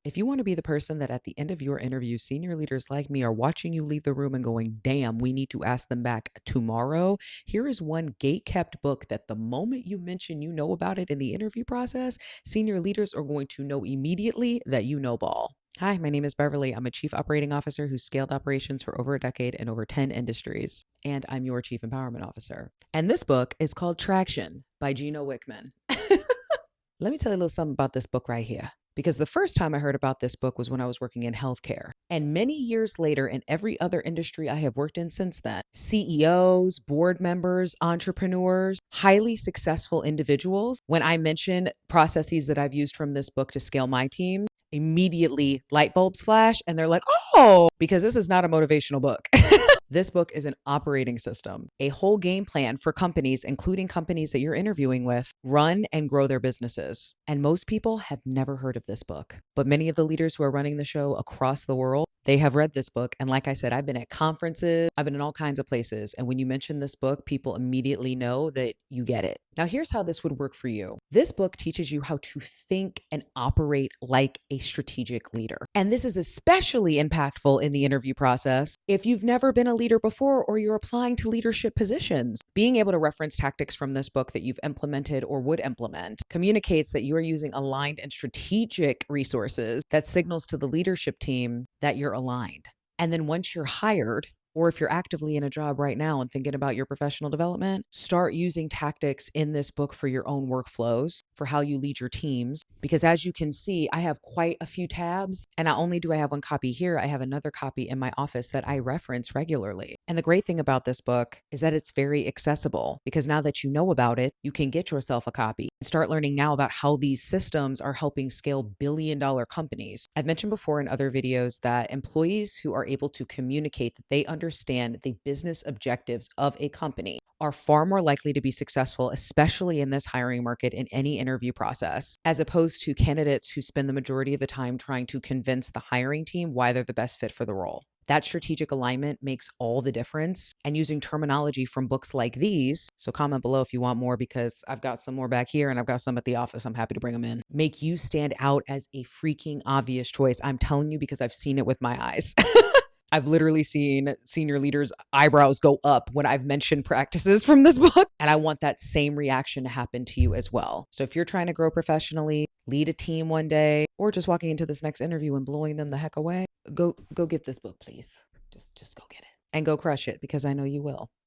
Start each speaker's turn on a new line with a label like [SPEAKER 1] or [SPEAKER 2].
[SPEAKER 1] If you want to be the person that at the end of your interview, senior leaders like me are watching you leave the room and going, damn, we need to ask them back tomorrow, here is one gate-kept book that the moment you mention you know about it in the interview process, senior leaders are going to know immediately that you know ball. Hi, my name is Beverly. I'm a chief operating officer who scaled operations for over a decade in over 10 industries, and I'm your chief empowerment officer. And this book is called Traction by Gino Wickman. Let me tell you a little something about this book right here. Because the first time I heard about this book was when I was working in healthcare. And many years later, in every other industry I have worked in since then, CEOs, board members, entrepreneurs, highly successful individuals, when I mention processes that I've used from this book to scale my team, immediately light bulbs flash and they're like, oh, because this is not a motivational book. This book is an operating system, a whole game plan for companies, including companies that you're interviewing with, run and grow their businesses. And most people have never heard of this book. But many of the leaders who are running the show across the world, they have read this book. And like I said, I've been at conferences, I've been in all kinds of places. And when you mention this book, people immediately know that you get it. Now, here's how this would work for you. This book teaches you how to think and operate like a strategic leader. And this is especially impactful in the interview process if you've never been a leader before or you're applying to leadership positions. Being able to reference tactics from this book that you've implemented or would implement communicates that you are using aligned and strategic resources that signals to the leadership team that you're aligned. And then once you're hired, or if you're actively in a job right now and thinking about your professional development, start using tactics in this book for your own workflows, for how you lead your teams. Because as you can see, I have quite a few tabs, and not only do I have one copy here, I have another copy in my office that I reference regularly. And the great thing about this book is that it's very accessible, because now that you know about it, you can get yourself a copy and start learning now about how these systems are helping scale billion-dollar companies. I've mentioned before in other videos that employees who are able to communicate that they understand the business objectives of a company are far more likely to be successful, especially in this hiring market in any interview process, as opposed to candidates who spend the majority of the time trying to convince the hiring team why they're the best fit for the role. That strategic alignment makes all the difference. And using terminology from books like these, so comment below if you want more, because I've got some more back here and I've got some at the office. I'm happy to bring them in. Make you stand out as a freaking obvious choice. I'm telling you because I've seen it with my eyes. I've literally seen senior leaders' eyebrows go up when I've mentioned practices from this book. And I want that same reaction to happen to you as well. So if you're trying to grow professionally, lead a team one day, or just walking into this next interview and blowing them the heck away, go get this book, please. Just go get it and go crush it, because I know you will.